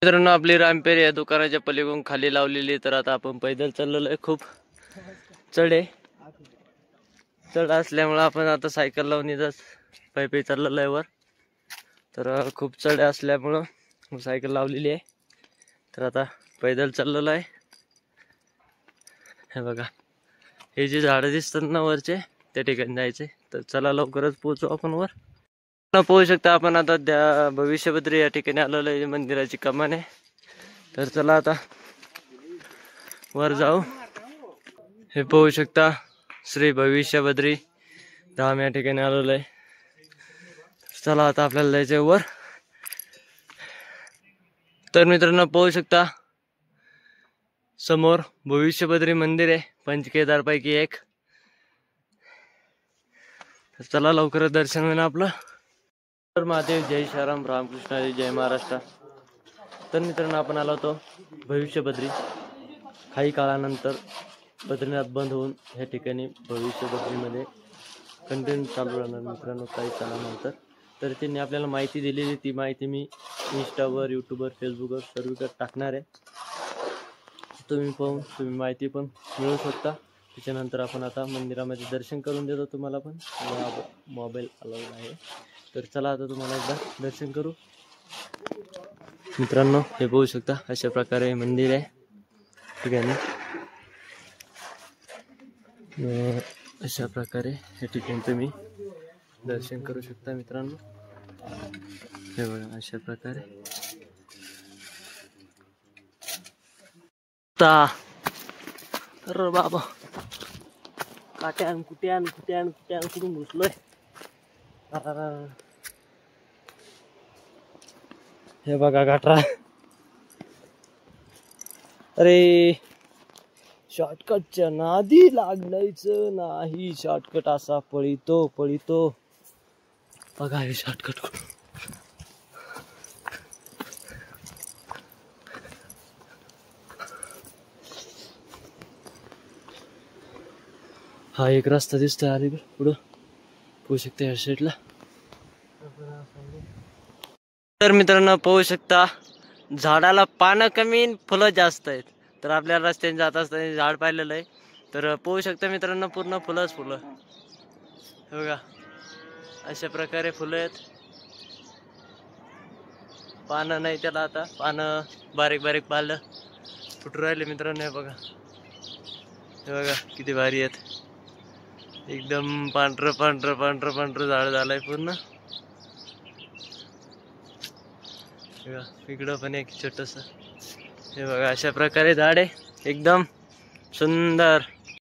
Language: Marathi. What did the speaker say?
मित्रांनो आपली रामपेर या दुकानाच्या पलीकडून खाली लावलेली, तर आता आपण पैदल चाललेलो आहे. खूप चढ असल्यामुळे आपण आता सायकल लावून इथं पायी चाललेलो आहे वर. तर खूप चढ असल्यामुळं सायकल लावलेली आहे, तर आता पैदल चाललेलो आहे. हे बघा, हे जे झाडं दिसतात ना वरचे, त्या ठिकाणी जायचे. तर चला लवकरच पोहोचू आपण वर. पाहू शकता आपण आता त्या भविष्यबद्री या ठिकाणी आलेलो आहे. मंदिराची कमान आहे. तर चला आता वर जाऊ. हे पाहू शकता श्री भविष्यबद्री धाम या ठिकाणी आलेलो आहे. चला आता आपल्याला जायचंय वर. तर मित्रांनो पाहू शकता समोर भविष्यबद्री मंदिर आहे, पंचकेदारपैकी एक. तर चला लवकरच दर्शन होईल आपलं. तर महादेव, जय श्रीराम, रामकृष्ण हरी, जय महाराष्ट्र. तर मित्रांनो आपण आलो होतो भविष्यबद्री. काही काळानंतर बद्रीनाथ बंद होऊन ह्या ठिकाणी भविष्यबद्रीमध्ये कंटिन्यू चालू राहणार मित्रांनो काही काळानंतर. तर त्यांनी आपल्याला माहिती दिलेली, ती माहिती मी इंस्टावर, यूट्यूबवर, फेसबुकवर सर्वीकडे टाकणार आहे. तुम्ही पाहून तुम्ही माहिती पण मिळू शकता. त्याच्यानंतर आपण आता मंदिरामध्ये दर्शन करून देतो तुम्हाला, पण मोबाईल अलाउड आहे. तर चला आता तुम्हाला एकदा दर्शन करू. मित्रांनो हे पाहू शकता अशा प्रकारे मंदिर आहे ठिकाणी. अशा प्रकारे हे ठिकाणी तुम्ही दर्शन करू शकता मित्रांनो. हे बघा अशा प्रकारे. अरे बाबा, काट्यान कुट्यान कुठून घुसलोय. हे बघा गाठरा. अरे शॉर्टकटच्या नादी लागलायचं नाही. शॉर्टकट असा पळितो. बघा हे शॉर्टकट. हा एक रस्ता दिसतोय अलीकडे पुढं, पाहू शकता या साईडला. तर मित्रांनो पाहू शकता झाडाला पानं कमी फुलं जास्त आहेत. तर आपल्याला रस्त्याने जात असताना झाड पाहिलेलं आहे. तर पाहू शकता मित्रांनो पूर्ण फुलंच फुलं. हे बघा अशा प्रकारे फुलं आहेत. पानं नाही त्याला, आता पानं बारीक पालं फुटू राहिले मित्रांनो. हे बघा किती भारी आहेत. एकदम पांढरं झाड झालंय पूर्ण. इकडं पण एक छोटस. हे बघा अशा प्रकारे झाड आहे, एकदम सुंदर.